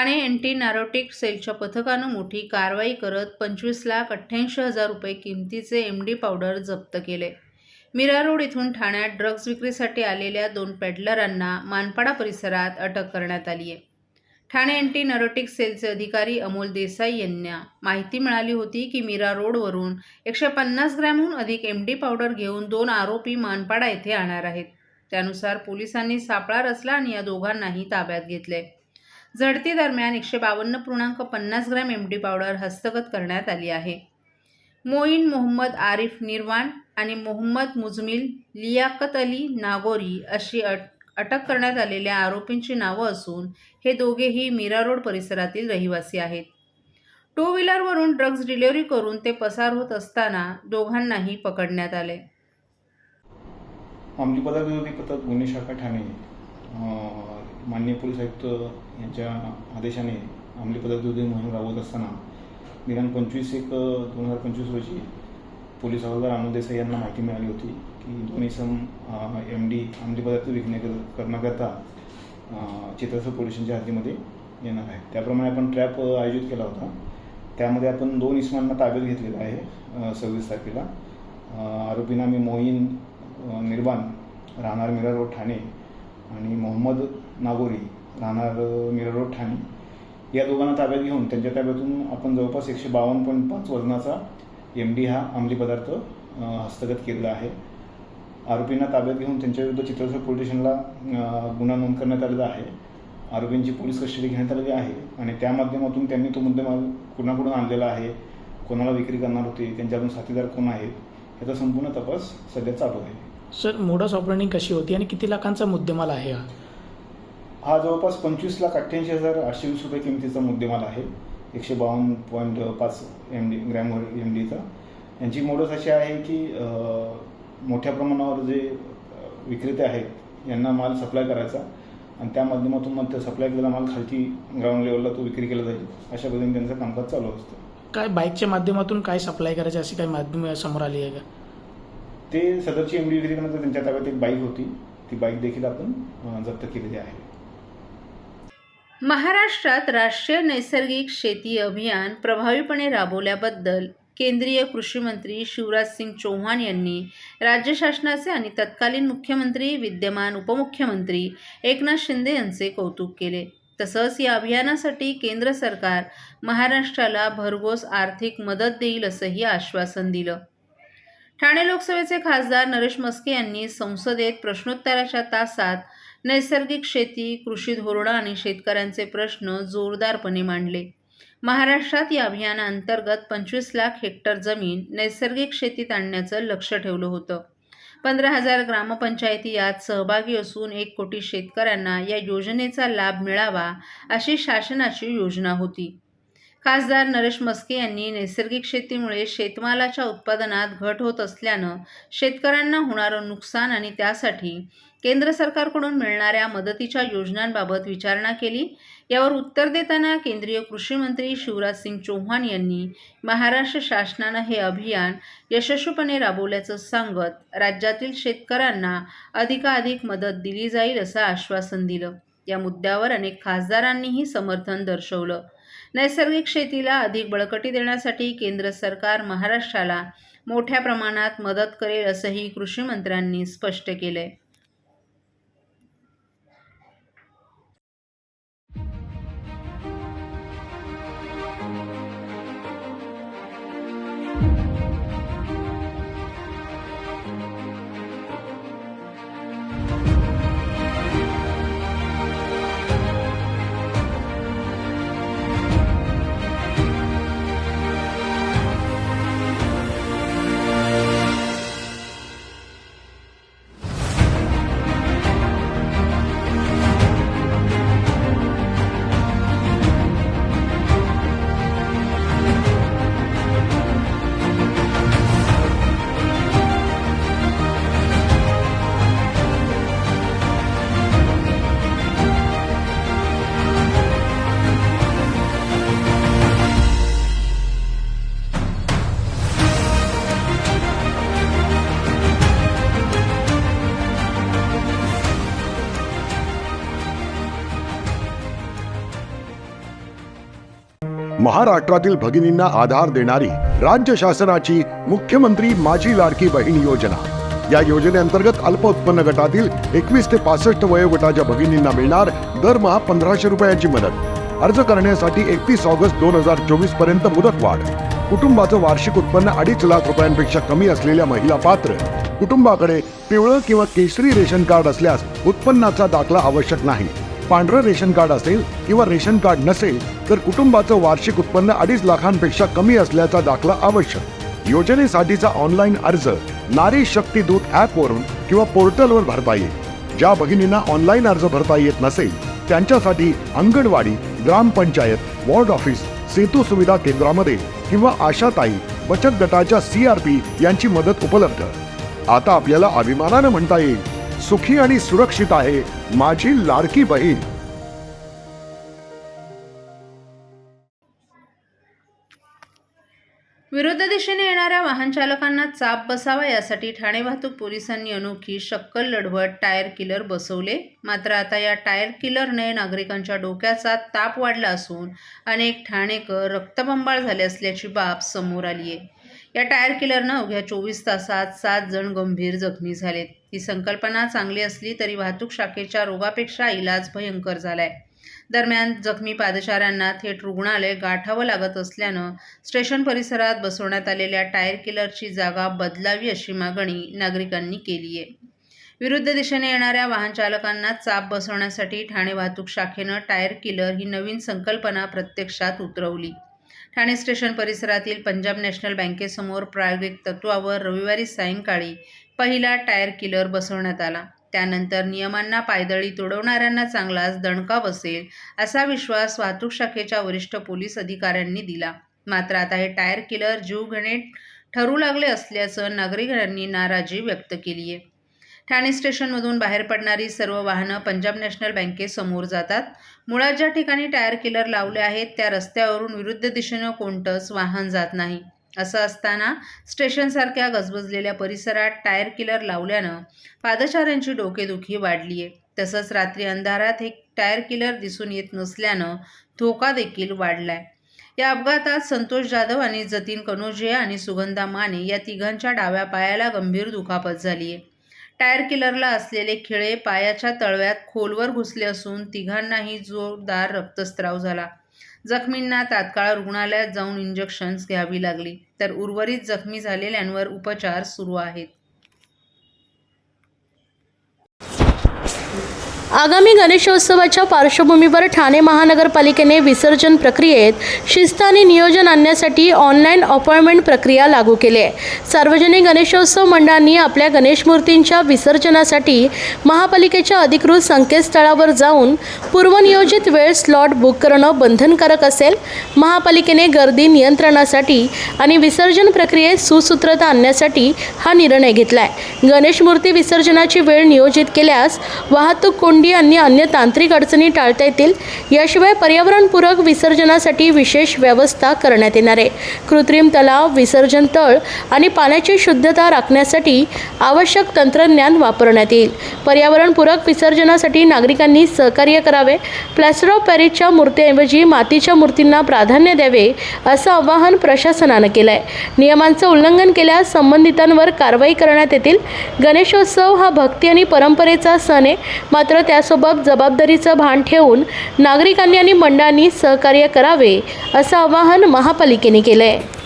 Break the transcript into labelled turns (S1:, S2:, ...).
S1: Thane anti narcotic सेलच्या पथकानं मोठी कारवाई करत 25,88,000 रुपये किमतीचे एमडी पावडर जप्त केले. मीरा रोड येथून ठाण्यात ड्रग्ज विक्रीसाठी आलेल्या 2 पेडलरांना मानपाडा परिसरात अटक करण्यात आली आहे. ठाणे एंटी नार्कोटिक सेलचे अधिकारी अमोल देसाई यांना माहिती मिळाली होती की मीरा रोडवरून 150 ग्रॅमहून अधिक एमडी पावडर घेऊन 2 आरोपी मानपाडा येथे आणणार आहेत. त्यानुसार पोलिसांनी सापळा रचला आणि या दोघांनाही ताब्यात घेतले. झडती दरम्यान 152.50 ग्रॅम एमडी पावडर हस्तगत करण्यात आली आहे. मोईन मोहम्मद आरिफ निर्वाण आणि मोहम्मद मुजमिल लियाकत अली नागोरी अशी अटक करण्यात आलेल्या आरोपींची नावं असून हे दोघेही मीरा रोड परिसरातील रहिवासी आहेत. 2 व्हीलरवरून ड्रग्ज डिलिव्हरी करून ते पसार होत असताना दोघांनाही पकडण्यात आले.
S2: अंमली पदार्थ विरोधी पथक गुन्हे शाखा ठाणे माननीय पोलीस आयुक्त यांच्या आदेशाने अंमली पदार्थ विरोधी मोहीम राबवत असताना दिनांक 25/1/2025 रोजी पोलीस हवालदार अमोल देसाई यांना माहिती मिळाली होती की 2 इसम एमडी अंमली पदार्थ विक्री करण्याकरता चित्रसर पोलीस स्टेशनच्या हद्दीमध्ये येणार आहे. त्याप्रमाणे आपण ट्रॅप आयोजित केला होता. त्यामध्ये आपण 2 इसमांना ताब्यात घेतलेलं आहे 26 तारखेला. आरोपींना मी मोईन निर्वाण राहणार मीरा रोड ठाणे आणि मोहम्मद नागोरी राहणार मीरा रोड ठाणे या दोघांना ताब्यात घेऊन त्यांच्या ताब्यातून आपण जवळपास 152.5 वजनाचा एमडी हा अंमली पदार्थ हस्तगत केलेला आहे. आरोपींना ताब्यात घेऊन त्यांच्याविरुद्ध चित्रसर पोलीस स्टेशनला गुन्हा नोंद करण्यात आलेला आहे. आरोपींची पोलीस कस्टडी घेण्यात आलेली आहे आणि त्या माध्यमातून त्यांनी तो मुद्देमाल कुणाकडून आणलेला आहे, कोणाला विक्री करणार होते, त्यांच्याकडून साथीदार कोण आहेत याचा संपूर्ण तपास सध्या चालू आहे.
S3: सर, मोडस ऑपरेटिंग कशी होती आणि किती लाखांचा मुद्देमाल आहे
S2: हा जवळपास 25,88,820 रुपये किमतीचा मुद्देमाल आहे. 152.5 ग्रॅम एमडीचा. यांची मोडस अशी आहे की मोठ्या प्रमाणावर जे विक्रेते आहेत यांना माल सप्लाय करायचा आणि त्या माध्यमातून मग सप्लाय केलेला माल खालती ग्राउंड लेवलला तो विक्री केला जाईल अशा पद्धतीने त्यांचं कामकाज चालू असतं.
S3: काय बाईकच्या माध्यमातून काय सप्लाय करायचे अशी काही माध्यम समोर आली आहे का?
S2: ते सदरची एमडी विक्री करण्याचं त्यांच्या ताब्यात एक बाईक होती. ती बाईक देखील आपण जप्त केलेली आहे.
S1: महाराष्ट्रात राष्ट्रीय नैसर्गिक शेती अभियान प्रभावीपणे राबवल्याबद्दल केंद्रीय कृषी मंत्री शिवराज सिंग चौहान यांनी राज्य शासनाचे आणि तत्कालीन मुख्यमंत्री विद्यमान उपमुख्यमंत्री एकनाथ शिंदे यांचे कौतुक केले. तसंच या अभियानासाठी केंद्र सरकार महाराष्ट्राला भरघोस आर्थिक मदत देईल असंही आश्वासन दिलं. ठाणे लोकसभेचे खासदार नरेश म्हस्के यांनी संसदेत प्रश्नोत्तराच्या तासात नैसर्गिक शेती, कृषी धोरणं आणि शेतकऱ्यांचे प्रश्न जोरदारपणे मांडले. महाराष्ट्रात या अभियानाअंतर्गत 25 लाख हेक्टर जमीन नैसर्गिक शेतीत आणण्याचं लक्ष्य ठेवलं होतं. 15,000 ग्रामपंचायती यात सहभागी असून 1 कोटी शेतकऱ्यांना या योजनेचा लाभ मिळावा अशी शासनाची योजना होती. खासदार नरेश म्हस्के यांनी नैसर्गिक शेतीमुळे शेतमालाच्या उत्पादनात घट होत असल्यानं शेतकऱ्यांना होणारं नुकसान आणि त्यासाठी केंद्र सरकारकडून मिळणाऱ्या मदतीच्या योजनांबाबत विचारणा केली. यावर उत्तर देताना केंद्रीय कृषी मंत्री शिवराज सिंग चौहान यांनी महाराष्ट्र शासनानं हे अभियान यशस्वीपणे राबवल्याचं सांगत राज्यातील शेतकऱ्यांना अधिकाधिक मदत दिली जाईल असं आश्वासन दिलं. या मुद्द्यावर अनेक खासदारांनीही समर्थन दर्शवलं. नैसर्गिक शेतीला अधिक बळकटी देण्यासाठी केंद्र सरकार महाराष्ट्राला मोठ्या प्रमाणात मदत करेल असंही कृषी मंत्र्यांनी स्पष्ट केलंय.
S4: महाराष्ट्रातील भगिनींना आधार देणारी राज्य शासनाची मुख्यमंत्री माझी लाडकी बहीण योजना. या योजनेअंतर्गत अल्प उत्पन्न गटातील 21 ते 65 वयोगटाच्या भगिनींना मिळणार दरमहा 1500 रुपयांची मदत. अर्ज करण्यासाठी 31 ऑगस्ट 2024 पर्यंत मुदतवाढ. कुटुंबाचं वार्षिक उत्पन्न 2.5 लाख रुपयांपेक्षा कमी असलेल्या महिला पात्र. कुटुंबाकडे पिवळं किंवा केशरी रेशन कार्ड असल्यास उत्पन्नाचा दाखला आवश्यक नाही. पांढरं रेशन कार्ड असेल किंवा रेशन कार्ड नसेल तर कुटुंबाचं वार्षिक उत्पन्न 2.5 लाखांपेक्षा कमी असल्याचा दाखला आवश्यक. योजनेसाठीचा ऑनलाईन अर्ज नारी शक्ती दूत ॲपवरून किंवा पोर्टलवर भरता येईल. ज्या भगिनींना ऑनलाईन अर्ज भरता येत नसेल त्यांच्यासाठी अंगणवाडी, ग्रामपंचायत, वॉर्ड ऑफिस, सेतू सुविधा केंद्रामध्ये किंवा आशाताई बचत गटाच्या CRP यांची मदत उपलब्ध. आता आपल्याला अभिमानानं म्हणता येईल, सुखी आणि सुरक्षित आहे माझी लाडकी बहीण.
S1: विरुद्ध दिशेने येणाऱ्या वाहन चालकांना चाप बसावा यासाठी ठाणे वाहतूक पोलिसांनी अनोखी शक्कल लढवत टायर किलर बसवले. मात्र आता या टायर किलरने नागरिकांच्या डोक्याचा ताप वाढला असून अनेक ठाणेकर रक्तबंबाळ झाले असल्याची बाब समोर आली आहे. या टायर किलरनं अवघ्या 24 तासात 7 जण गंभीर जखमी झालेत. ही संकल्पना चांगली असली तरी वाहतूक शाखेच्या रोगापेक्षा इलाज भयंकर झालाय. दरम्यान जखमी पादचाऱ्यांना थेट रुग्णालय गाठावं लागत असल्यानं स्टेशन परिसरात बसवण्यात आलेल्या टायर किलरची जागा बदलावी अशी मागणी नागरिकांनी केली आहे. विरुद्ध दिशेने येणाऱ्या वाहन चालकांना चाप बसवण्यासाठी ठाणे वाहतूक शाखेनं टायर किलर ही नवीन संकल्पना प्रत्यक्षात उतरवली. ठाणे स्टेशन परिसरातील पंजाब नॅशनल बँकेसमोर प्रायोगिक तत्वावर रविवारी सायंकाळी पहिला टायर किलर बसवण्यात आला. त्यानंतर नियमांना पायदळी तुडवणाऱ्यांना चांगलाच दणका बसेल असा विश्वास वाहतूक शाखेच्या वरिष्ठ पोलीस अधिकाऱ्यांनी दिला. मात्र आता हे टायर किलर जीवघेणे ठरू लागले असल्याचं नागरिकांनी नाराजी व्यक्त केली आहे. ठाणे स्टेशनमधून बाहेर पडणारी सर्व वाहनं पंजाब नॅशनल बँकेसमोर जातात. मुळात ज्या ठिकाणी टायर किलर लावले आहेत त्या रस्त्यावरून विरुद्ध दिशेनं कोणतंच वाहन जात नाही. असं असताना स्टेशनसारख्या गजबजलेल्या परिसरात टायर किलर लावल्यानं पादचाऱ्यांची डोकेदुखी वाढली आहे. तसंच रात्री अंधारात हे टायर किलर दिसून येत नसल्यानं धोका देखील वाढलाय. या अपघातात संतोष जाधव आणि जतीन कनोजिया आणि सुगंधा माने या तिघांच्या डाव्या पायाला गंभीर दुखापत झाली आहे. टायर किलरला असलेले खिळे पायाच्या तळव्यात खोलवर घुसले असून तिघांनाही जोरदार रक्तस्राव झाला. जखमींना तात्काळ रुग्णालयात जाऊन इंजेक्शन्स घ्यावी लागली तर उर्वरित जखमी झालेल्यांवर उपचार सुरू आहेत.
S5: आगामी गणेशोत्सवाच्या पार्श्वभूमीवर ठाणे महानगरपालिकेने विसर्जन प्रक्रियेत शिस्त आणि नियोजन आणण्यासाठी ऑनलाईन अपॉइंटमेंट प्रक्रिया लागू केली आहे. सार्वजनिक गणेशोत्सव मंडळांनी आपल्या गणेश मूर्तींच्या विसर्जनासाठी महापालिकेच्या अधिकृत संकेतस्थळावर जाऊन पूर्वनियोजित वेळ स्लॉट बुक करणं बंधनकारक असेल. महापालिकेने गर्दी नियंत्रणासाठी आणि विसर्जन प्रक्रियेत सुसूत्रता आणण्यासाठी हा निर्णय घेतला आहे. गणेश मूर्ती विसर्जनाची वेळ नियोजित केल्यास वाहतूक कोंडी आणि अन्य तांत्रिक अडचणी टाळता येतील. याशिवाय पर्यावरणपूरक विसर्जनासाठी विशेष व्यवस्था करण्यात येणार आहे. कृत्रिम तलाव, विसर्जन तळ आणि पाण्याची शुद्धता राखण्यासाठी आवश्यक तंत्रज्ञान वापरण्यात येईल. पर्यावरणपूरक विसर्जनासाठी नागरिकांनी सहकार्य करावे. प्लॅस्टर ऑफ पॅरिसच्या मूर्तीऐवजी मातीच्या मूर्तींना प्राधान्य द्यावे असं आवाहन प्रशासनानं केलं आहे. नियमांचं उल्लंघन केल्यास संबंधितांवर कारवाई करण्यात येतील. गणेशोत्सव हा भक्ती आणि परंपरेचा सण आहे. मात्र त्यासोबत जबाबदारीचं भान ठेवून नागरिकांनी आणि मंडळांनी सहकार्य करावे असं आवाहन महापालिकेने केलं आहे.